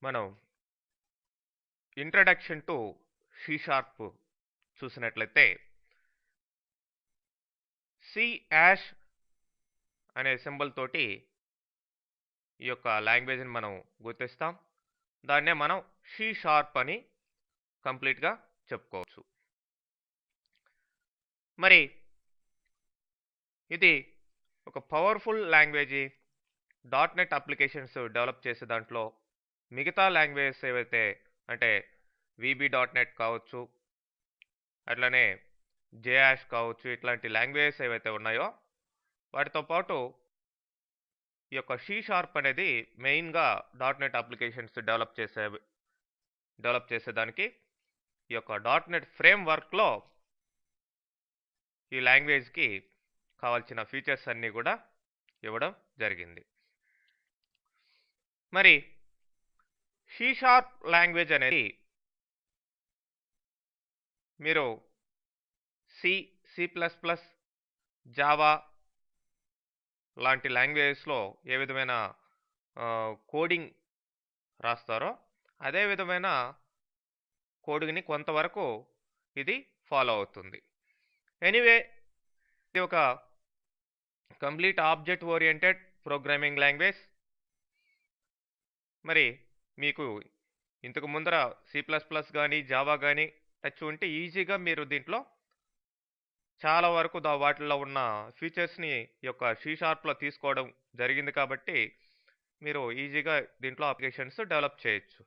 మనం introduction to C sharp చూసినట్లయితే C ash అనే సింబల్ తోటి ఈ యొక్క లాంగ్వేజ్ని మనం గుర్తిస్తాం. దాన్నే మనం సి షార్ప్ అని కంప్లీట్గా చెప్పుకోవచ్చు. మరి ఇది ఒక powerful language. .NET applications develop చేసే దాంట్లో మిగతా లాంగ్వేజెస్ ఏవైతే అంటే VB.NET కావచ్చు, అట్లనే JAsh కావచ్చు, ఇట్లాంటి లాంగ్వేజెస్ ఏవైతే ఉన్నాయో వాటితో పాటు ఈ యొక్క సి షార్ప్ అనేది మెయిన్గా .NET అప్లికేషన్స్ డెవలప్ చేసేదానికి ఈ యొక్క .NET ఫ్రేమ్వర్క్లో ఈ లాంగ్వేజ్కి కావాల్సిన ఫీచర్స్ అన్నీ కూడా ఇవ్వడం జరిగింది. మరి సి షార్ప్ లాంగ్వేజ్ అనేది మీరు C++, జావా లాంటి లాంగ్వేజెస్లో ఏ విధమైన కోడింగ్ రాస్తారో అదే విధమైన కోడింగ్ని కొంతవరకు ఇది ఫాలో అవుతుంది. ఎనీవే, ఇది ఒక complete object oriented programming language. మరి మీకు ఇంతకు ముందర C++ కానీ జావా కానీ టచ్ ఉంటే ఈజీగా మీరు దీంట్లో చాలా వరకు వాటిల్లో ఉన్న ఫీచర్స్ని ఈ యొక్క సి షార్ప్లో తీసుకోవడం జరిగింది కాబట్టి మీరు ఈజీగా దీంట్లో అప్లికేషన్స్ డెవలప్ చేయొచ్చు.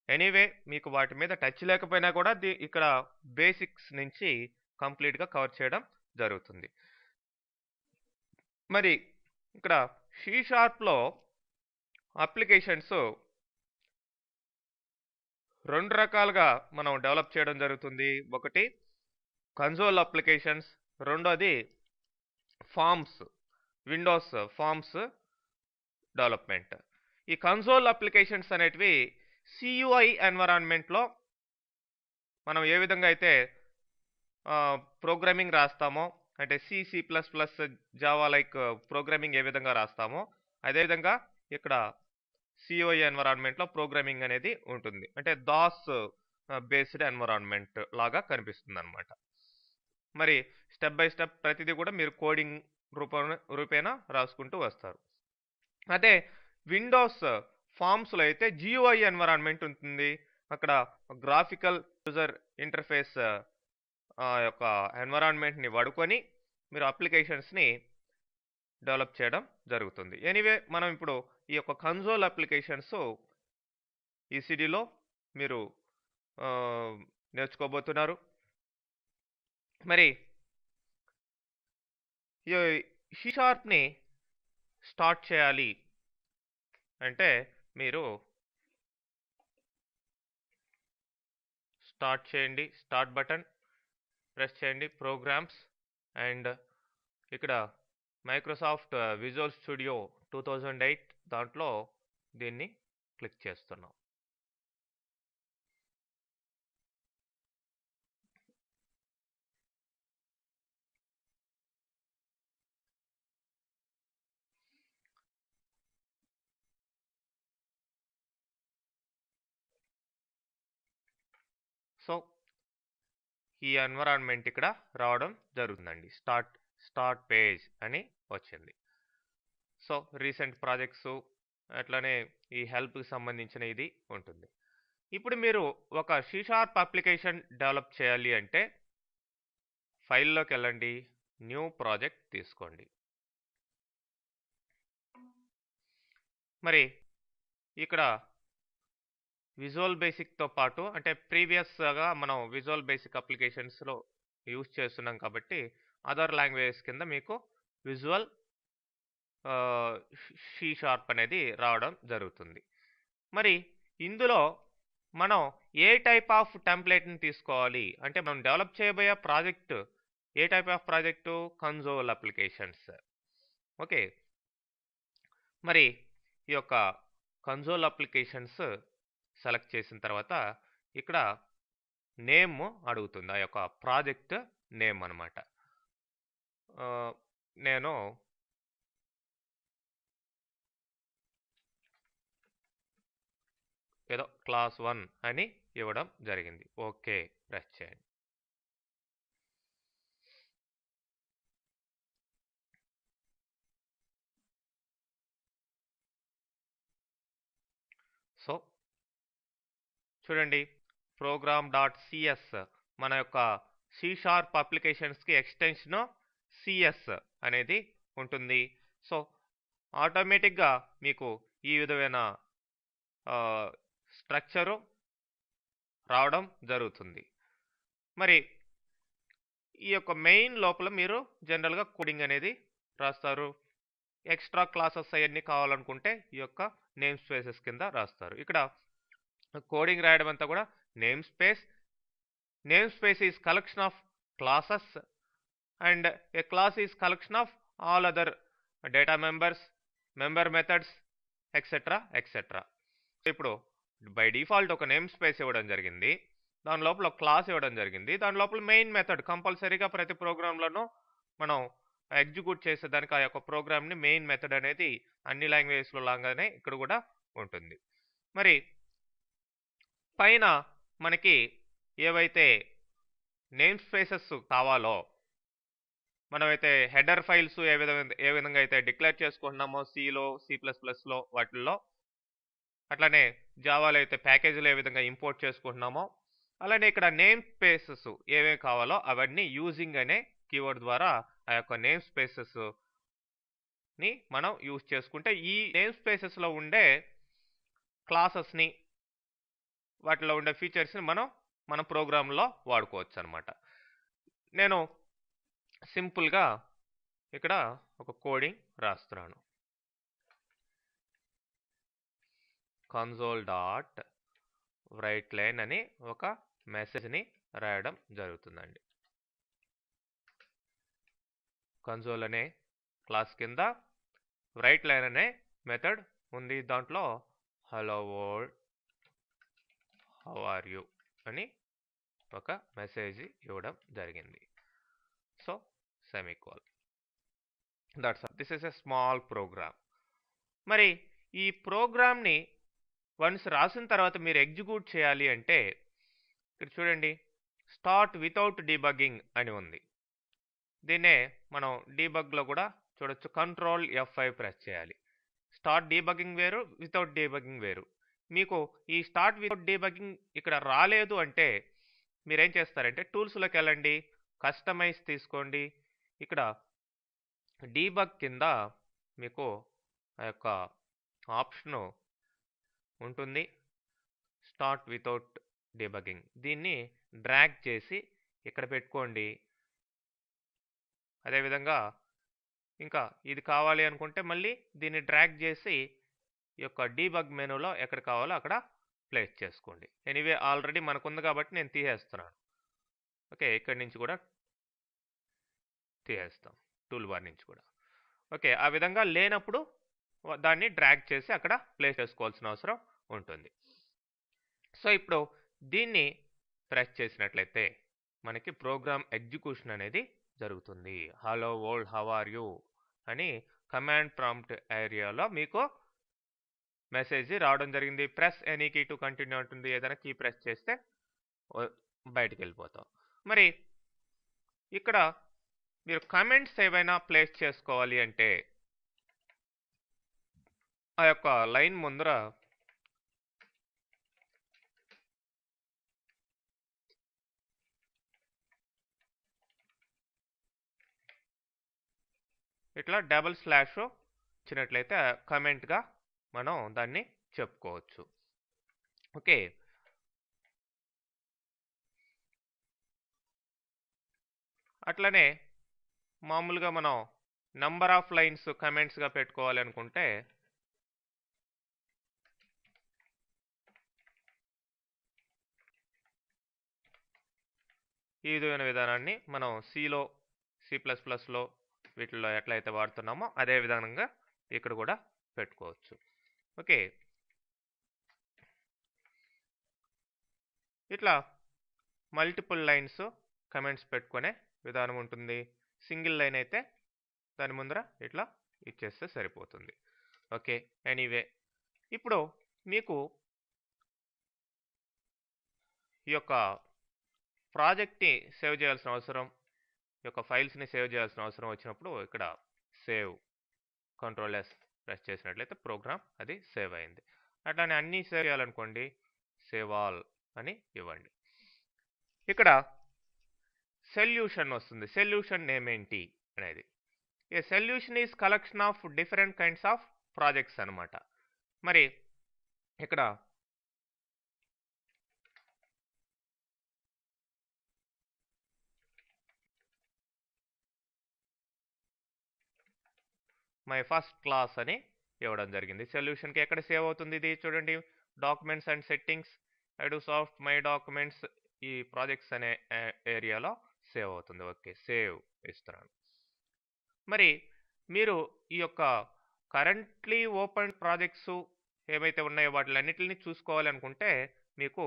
ఎనీవే, మీకు వాటి మీద టచ్ లేకపోయినా కూడా ఇక్కడ బేసిక్స్ నుంచి కంప్లీట్గా కవర్ చేయడం జరుగుతుంది. మరి ఇక్కడ సి షార్ప్లో అప్లికేషన్స్ రెండు రకాలుగా మనం డెవలప్ చేయడం జరుగుతుంది. ఒకటి కన్సోల్ అప్లికేషన్స్, రెండోది ఫార్మ్స్, విండోస్ ఫార్మ్స్ డెవలప్మెంట్. ఈ కన్సోల్ అప్లికేషన్స్ అనేటివి CUI ఎన్విరాన్మెంట్లో మనం ఏ విధంగా అయితే ప్రోగ్రామింగ్ రాస్తామో, అంటే C++, జావా లైక్ ప్రోగ్రామింగ్ ఏ విధంగా రాస్తామో అదేవిధంగా ఇక్కడ CUI ఎన్విరాన్మెంట్లో ప్రోగ్రామింగ్ అనేది ఉంటుంది. అంటే DOS బేస్డ్ ఎన్విరాన్మెంట్ లాగా కనిపిస్తుంది అనమాట. మరి స్టెప్ బై స్టెప్ ప్రతిదీ కూడా మీరు కోడింగ్ రూపేణ రాసుకుంటూ వస్తారు. అదే విండోస్ ఫార్మ్స్లో అయితే GUI ఎన్విరాన్మెంట్ ఉంటుంది. అక్కడ గ్రాఫికల్ యూజర్ ఇంటర్ఫేస్ యొక్క ఎన్విరాన్మెంట్ని వాడుకొని మీరు అప్లికేషన్స్ని డెవలప్ చేయడం జరుగుతుంది. ఎనీవే, మనం ఇప్పుడు ఈ యొక్క కన్సోల్ అప్లికేషన్స్ ఈసిడిలో మీరు నేర్చుకోబోతున్నారు. మరి ఈ సి షార్ప్ని స్టార్ట్ చేయాలి అంటే మీరు స్టార్ట్ చేయండి, స్టార్ట్ బటన్ ప్రెస్ చేయండి, ప్రోగ్రామ్స్, అండ్ ఇక్కడ మైక్రోసాఫ్ట్ విజువల్ స్టూడియో 2008 దాంట్లో దీన్ని క్లిక్ చేస్తున్నాం. సో ఈ ఎన్విరాన్మెంట్ ఇక్కడ రావడం జరుగుతుందండి. స్టార్ట్ పేజ్ అని వచ్చింది. సో రీసెంట్ ప్రాజెక్ట్స్ అట్లనే ఈ హెల్ప్కి సంబంధించిన ఇది ఉంటుంది. ఇప్పుడు మీరు ఒక సి షార్ప్ అప్లికేషన్ డెవలప్ చేయాలి అంటే ఫైల్లోకి వెళ్ళండి, న్యూ ప్రాజెక్ట్ తీసుకోండి. మరి ఇక్కడ విజువల్ బేసిక్తో పాటు అంటే ప్రీవియస్గా మనం విజువల్ బేసిక్ అప్లికేషన్స్లో యూజ్ చేస్తున్నాం కాబట్టి అదర్ లాంగ్వేజెస్ కింద మీకు విజువల్ సి షార్ప్ అనేది రావడం జరుగుతుంది. మరి ఇందులో మనం ఏ టైప్ ఆఫ్ టెంప్లెట్ని తీసుకోవాలి అంటే మనం డెవలప్ చేయబోయే project A type of project? Console applications. Okay, మరి ఈ యొక్క కన్సోల్ అప్లికేషన్స్ సెలెక్ట్ చేసిన తర్వాత ఇక్కడ నేమ్ అడుగుతుంది, ఆ యొక్క ప్రాజెక్ట్ నేమ్ అనమాట. నేను ఏదో క్లాస్ 1 అని ఇవ్వడం జరిగింది. ఓకే ప్రెస్ చేయండి. సో చూడండి, program.cs మన యొక్క C# అప్లికేషన్స్కి ఎక్స్టెన్షన్ సిఎస్ అనేది ఉంటుంది. సో ఆటోమేటిక్గా మీకు ఈ విధమైన స్ట్రక్చరు రావడం జరుగుతుంది. మరి ఈ యొక్క మెయిన్ లోపల మీరు జనరల్గా కోడింగ్ అనేది రాస్తారు. ఎక్స్ట్రా క్లాసెస్ అవన్నీ కావాలనుకుంటే ఈ యొక్క నేమ్ స్పేసెస్ కింద రాస్తారు. ఇక్కడ కోడింగ్ రాయడం అంతా కూడా name space is collection of classes and A class is collection of all other data member methods etcetera etcetera. ఇప్పుడు బై డిఫాల్ట్ ఒక నేమ్ స్పేస్ ఇవ్వడం జరిగింది, దాని లోపల క్లాస్ ఇవ్వడం జరిగింది, దాని లోపల మెయిన్ మెథడ్ కంపల్సరీగా ప్రతి ప్రోగ్రాంలోనూ మనం ఎగ్జిక్యూట్ చేసేదానికి ఆ యొక్క ప్రోగ్రామ్ని మెయిన్ మెథడ్ అనేది అన్ని లాంగ్వేజెస్లో లాగానే ఇక్కడ కూడా ఉంటుంది. మరి పైన మనకి ఏవైతే నేమ్ స్పేసెస్ కావాలో, మనమైతే హెడర్ ఫైల్స్ ఏ విధంగా అయితే డిక్లేర్ చేసుకుంటున్నామో సిలో C++లో వాటిల్లో, అట్లానే జావాలో అయితే ప్యాకేజీలు ఏ విధంగా ఇంపోర్ట్ చేసుకుంటున్నామో, అలానే ఇక్కడ నేమ్ స్పేసెస్ ఏమేమి కావాలో అవన్నీ యూజింగ్ అనే కీవర్డ్ ద్వారా ఆ యొక్క నేమ్ స్పేసెస్ని మనం యూజ్ చేసుకుంటే ఈ నేమ్ స్పేసెస్లో ఉండే క్లాసెస్ని, వాటిలో ఉండే ఫీచర్స్ని మన ప్రోగ్రాంలో వాడుకోవచ్చు అనమాట. నేను సింపుల్గా ఇక్కడ ఒక కోడింగ్ రాస్తున్నాను. console.writeLine అని ఒక మెసేజ్ని రాయడం జరుగుతుందండి. కన్సోల్ అనే క్లాస్ కింద writeLine అనే మెథడ్ ఉంది. దాంట్లో hello world how are you అని ఒక మెసేజ్ ఇవ్వడం జరిగింది. So semicolon, that's all. This is a small program. మరి ఈ ప్రోగ్రామ్ని వన్స్ రాసిన తర్వాత మీరు ఎగ్జిక్యూట్ చేయాలి అంటే ఇక్కడ చూడండి, స్టార్ట్ వితౌట్ డీబగ్గింగ్ అని ఉంది. దీన్నే మనం డీబగ్లో కూడా చూడొచ్చు. కంట్రోల్ F5 ప్రెస్ చేయాలి. స్టార్ట్ డీబగ్గింగ్ వేరు, వితౌట్ డీబగ్గింగ్ వేరు. మీకు ఈ స్టార్ట్ వితౌట్ డీబగ్గింగ్ ఇక్కడ రాలేదు అంటే మీరేం చేస్తారంటే టూల్స్లోకి వెళ్ళండి, కస్టమైజ్ తీసుకోండి. ఇక్కడ డీబగ్ కింద మీకు ఆ యొక్క ఆప్షను ఉంటుంది, స్టార్ట్ వితౌట్ డీబగ్గింగ్. దీన్ని డ్రాగ్ చేసి ఇక్కడ పెట్టుకోండి. అదేవిధంగా ఇంకా ఇది కావాలి అనుకుంటే మళ్ళీ దీన్ని డ్రాగ్ చేసి ఈ యొక్క డీబగ్ మెనూలో ఎక్కడ కావాలో అక్కడ ప్లేస్ చేసుకోండి. ఎనీవే ఆల్రెడీ మనకుంది కాబట్టి నేను తీసేస్తున్నాను. ఓకే, ఇక్కడి నుంచి కూడా తీసేస్తాం, టూల్ బార్ నుంచి కూడా. ఓకే, ఆ విధంగా లేనప్పుడు దాన్ని డ్రాగ్ చేసి అక్కడ ప్లేస్ చేసుకోవాల్సిన అవసరం ఉంటుంది. సో ఇప్పుడు దీన్ని ప్రెస్ చేసినట్లయితే మనకి ప్రోగ్రామ్ ఎగ్జిక్యూషన్ అనేది జరుగుతుంది. Hello world how are you అని కమాండ్ ప్రాంప్ట్ ఏరియాలో మీకు మెసేజ్ రావడం జరిగింది. Press any key to continue ఉంటుంది. ఏదైనా కీ ప్రెస్ చేస్తే బయటికి వెళ్ళిపోతాం. మరి ఇక్కడ మీరు కమెంట్స్ ఏవైనా ప్లేస్ చేసుకోవాలి అంటే ఆ యొక్క లైన్ ముందర ఇట్లా డబుల్ స్లాష్ ఇచ్చినట్లయితే కమెంట్గా మనం దాన్ని చెప్పుకోవచ్చు. ఓకే, అట్లనే మామూలుగా మనం నంబర్ ఆఫ్ లైన్స్ కమెంట్స్గా పెట్టుకోవాలి అనుకుంటే ఈ విధమైన విధానాన్ని మనం సిలో C++లో వీటిల్లో ఎట్లయితే వాడుతున్నామో అదే విధంగా ఇక్కడ కూడా పెట్టుకోవచ్చు. ఓకే, ఇట్లా మల్టిపుల్ లైన్స్ కమెంట్స్ పెట్టుకునే విధానం ఉంటుంది. సింగిల్ లైన్ అయితే దాని ముందర ఇట్లా ఇచ్చేస్తే సరిపోతుంది. ఓకే, ఎనీవే ఇప్పుడు మీకు ఈ యొక్క ప్రాజెక్ట్ని సేవ్ చేయాల్సిన అవసరం, ఈ యొక్క ఫైల్స్ని సేవ్ చేయాల్సిన అవసరం వచ్చినప్పుడు ఇక్కడ సేవ్ కంట్రోల్ S ప్రెస్ చేసినట్లయితే ప్రోగ్రామ్ అది సేవ్ అయింది. అట్లానే అన్నీ సేవ్ చేయాలనుకోండి సేవ్ ఆల్ అని ఇవ్వండి. ఇక్కడ సొల్యూషన్ వస్తుంది. సొల్యూషన్ నేమ్ ఏంటి అనేది, a solution is collection of different kinds of projects అనమాట. మరి ఇక్కడ మై ఫస్ట్ క్లాస్ అని ఇవ్వడం జరిగింది. సొల్యూషన్కి ఎక్కడ సేవ్ అవుతుంది ఇది చూడండి, డాక్యుమెంట్స్ అండ్ సెట్టింగ్స్, ఐడోసాఫ్ట్ మై డాక్యుమెంట్స్, ఈ ప్రాజెక్ట్స్ అనే ఏరియాలో సేవ్ అవుతుంది. ఓకే, సేవ్ ఇస్తున్నాను. మరి మీరు ఈ యొక్క కరెంట్లీ ఓపెన్ ప్రాజెక్ట్స్ ఏవైతే ఉన్నాయో వాటిలన్నిటిని చూసుకోవాలనుకుంటే మీకు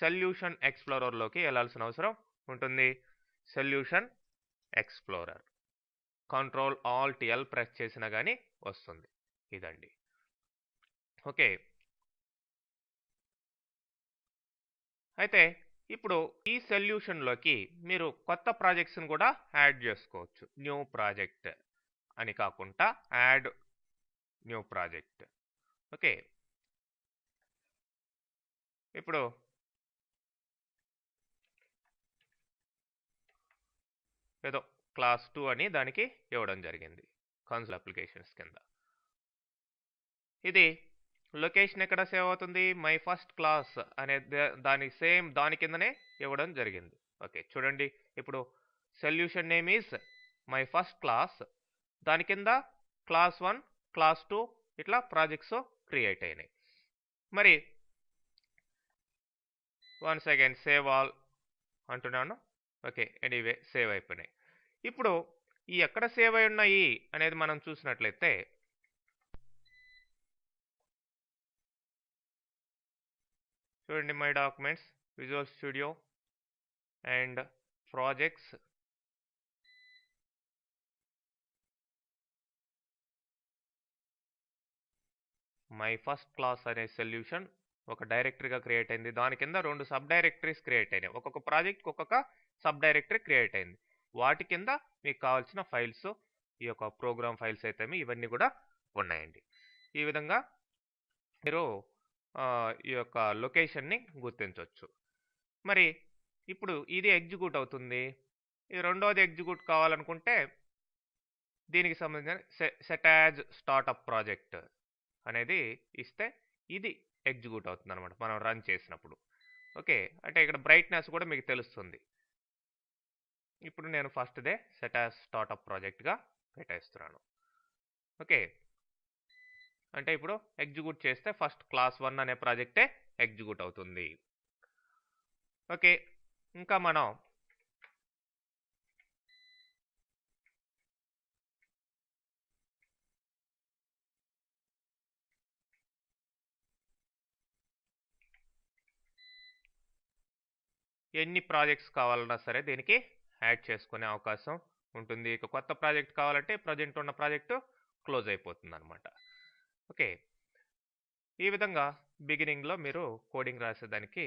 సొల్యూషన్ ఎక్స్ప్లోరర్లోకి వెళ్ళాల్సిన అవసరం ఉంటుంది. సొల్యూషన్ ఎక్స్ప్లోరర్ Ctrl+Alt+L ప్రెస్ చేసినా కానీ వస్తుంది. ఇదండి. ఓకే, అయితే ఇప్పుడు ఈ సొల్యూషన్లోకి మీరు కొత్త ప్రాజెక్ట్స్ని కూడా యాడ్ చేసుకోవచ్చు. న్యూ ప్రాజెక్ట్ అని కాకుండా యాడ్ న్యూ ప్రాజెక్ట్. ఓకే, ఇప్పుడు ఏదో క్లాస్ 2 అని దానికి ఇవ్వడం జరిగింది కన్సోల్ అప్లికేషన్స్ కింద. ఇది లొకేషన్ ఎక్కడ సేవ్ అవుతుంది, మై ఫస్ట్ క్లాస్ అనే దాని కిందనే ఇవ్వడం జరిగింది. ఓకే, చూడండి ఇప్పుడు solution name is my first class, దాని కింద క్లాస్ 1 క్లాస్ 2 ఇట్లా ప్రాజెక్ట్స్ క్రియేట్ అయినాయి. మరి వన్స్ అగైన్ సేవ్ ఆల్ అంటున్నాను. ఓకే, ఎనీవే సేవ్ అయిపోయినాయి. ఇప్పుడు ఈ ఎక్కడ సేవ్ అయి ఉన్నాయి అనేది మనం చూసినట్లయితే చూడండి, my documents, visual studio and projects, my first class అనే సొల్యూషన్ ఒక డైరెక్టరీగా క్రియేట్ అయింది. దాని కింద 2 సబ్ డైరెక్టరీస్ క్రియేట్ అయినాయి. ఒక్కొక్క ప్రాజెక్ట్ ఒక్కొక్క సబ్ డైరెక్టరీ క్రియేట్ అయింది. వాటి కింద మీకు కావాల్సిన ఫైల్స్, ఈ యొక్క ప్రోగ్రామ్ ఫైల్స్ అయితే ఇవన్నీ కూడా ఉన్నాయండి. ఈ విధంగా మీరు ఈ యొక్క లొకేషన్ని గుర్తించవచ్చు. మరి ఇప్పుడు ఇది ఎగ్జిక్యూట్ అవుతుంది. ఈ రెండోది ఎగ్జిక్యూట్ కావాలనుకుంటే దీనికి సంబంధించిన సెట్ యాజ్ స్టార్ట్అప్ ప్రాజెక్ట్ అనేది ఇస్తే ఇది ఎగ్జిక్యూట్ అవుతుంది అనమాట మనం రన్ చేసినప్పుడు. ఓకే, అంటే ఇక్కడ బ్రైట్నెస్ కూడా మీకు తెలుస్తుంది. ఇప్పుడు నేను first the set as startup ప్రాజెక్ట్గా పెట్టేస్తున్నాను. ఓకే, అంటే ఇప్పుడు ఎగ్జిక్యూట్ చేస్తే ఫస్ట్ క్లాస్ 1 అనే ప్రాజెక్టే ఎగ్జిక్యూట్ అవుతుంది. ఓకే, ఇంకా మనం ఎన్ని ప్రాజెక్ట్స్ కావాలన్నా సరే దీనికి యాడ్ చేసుకునే అవకాశం ఉంటుంది. ఇక కొత్త ప్రాజెక్ట్ కావాలంటే ప్రజెంట్ ఉన్న ప్రాజెక్టు క్లోజ్ అయిపోతుంది అనమాట. ఓకే, ఈ విధంగా బిగినింగ్లో మీరు కోడింగ్ రాసేదానికి